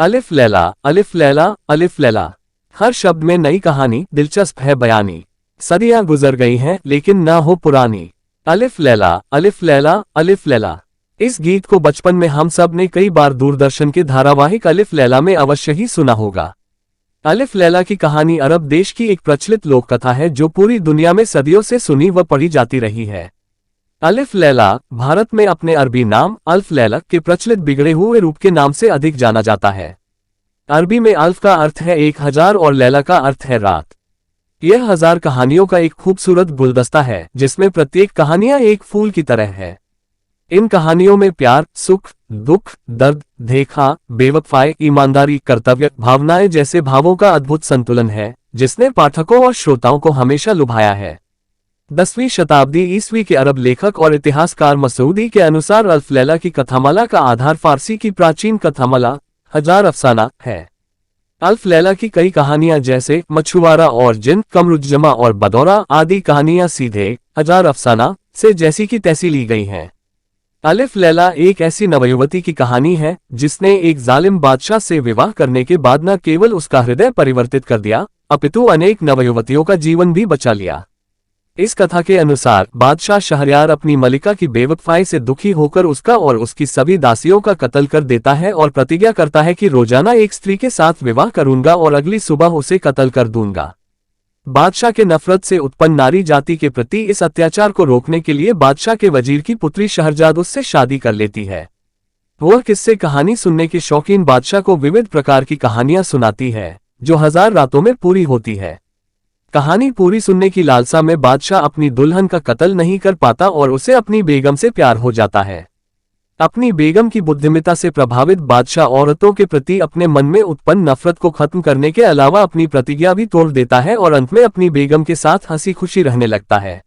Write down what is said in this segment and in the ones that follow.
अलिफ लैला, अलिफ लैला, अलिफ लैला। हर शब्द में नई कहानी, दिलचस्प है बयानी। सदियां गुजर गई हैं लेकिन ना हो पुरानी। अलिफ लैला, अलिफ लैला, अलिफ लैला। इस गीत को बचपन में हम सब ने कई बार दूरदर्शन के धारावाहिक अलिफ लैला में अवश्य ही सुना होगा। अलिफ लैला की कहानी अरब देश की एक प्रचलित लोक कथा है जो पूरी दुनिया में सदियों से सुनी व पढ़ी जाती रही है। अलिफ लैला भारत में अपने अरबी नाम अल्फ लैला के प्रचलित बिगड़े हुए रूप के नाम से अधिक जाना जाता है। अरबी में अल्फ का अर्थ है 1000 और लैला का अर्थ है रात। यह 1000 कहानियों का एक खूबसूरत गुलदस्ता है जिसमें प्रत्येक कहानियां एक फूल की तरह है। इन कहानियों में प्यार, सुख, दुख, दर्द, देखा, बेवफाई, ईमानदारी, कर्तव्य, भावनाएं जैसे भावों का अद्भुत संतुलन है जिसने पाठकों और श्रोताओं को हमेशा लुभाया है। 10वीं शताब्दी ईस्वी के अरब लेखक और इतिहासकार मसूदी के अनुसार अल्फ लैला की कथामाला का आधार फारसी की प्राचीन कथामाला हजार अफसाना है। अल्फ लैला की कई कहानियां जैसे मछुआरा और जिन, कमरुज्जमा और बदौरा आदि कहानियां सीधे हजार अफसाना से जैसी की तैसी ली गई हैं। अलिफ लैला एक ऐसी नवयुवती की कहानी है जिसने एक जालिम बादशाह से विवाह करने के बाद न केवल उसका हृदय परिवर्तित कर दिया अपितु अनेक नवयुवतियों का जीवन भी बचा लिया। इस कथा के अनुसार बादशाह शहरयार अपनी मलिका की बेवफाई से दुखी होकर उसका और उसकी सभी दासियों का कत्ल कर देता है और प्रतिज्ञा करता है कि रोजाना एक स्त्री के साथ विवाह करूंगा और अगली सुबह उसे कत्ल कर दूंगा। बादशाह के नफरत से उत्पन्न नारी जाति के प्रति इस अत्याचार को रोकने के लिए बादशाह के वजीर की पुत्री शहरजाद उससे शादी कर लेती है। वह किस्से कहानी सुनने के शौकीन बादशाह को विविध प्रकार की कहानियां सुनाती है जो 1000 रातों में पूरी होती है। कहानी पूरी सुनने की लालसा में बादशाह अपनी दुल्हन का कत्ल नहीं कर पाता और उसे अपनी बेगम से प्यार हो जाता है। अपनी बेगम की बुद्धिमत्ता से प्रभावित बादशाह औरतों के प्रति अपने मन में उत्पन्न नफरत को खत्म करने के अलावा अपनी प्रतिज्ञा भी तोड़ देता है और अंत में अपनी बेगम के साथ हंसी खुशी रहने लगता है।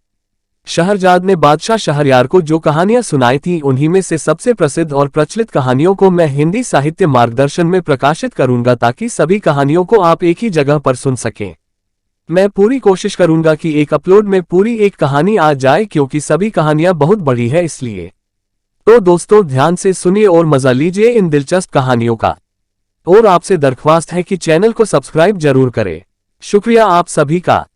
शहरजाद ने बादशाह शहरयार को जो कहानियां सुनाई थी उन्हीं में से सबसे प्रसिद्ध और प्रचलित कहानियों को मैं हिंदी साहित्य मार्गदर्शन में प्रकाशित करूंगा ताकि सभी कहानियों को आप एक ही जगह पर सुन सकें। मैं पूरी कोशिश करूंगा कि एक अपलोड में पूरी एक कहानी आ जाए क्योंकि सभी कहानियां बहुत बड़ी है इसलिए। तो दोस्तों ध्यान से सुनिए और मजा लीजिए इन दिलचस्प कहानियों का। और आपसे दरख्वास्त है कि चैनल को सब्सक्राइब जरूर करें। शुक्रिया आप सभी का।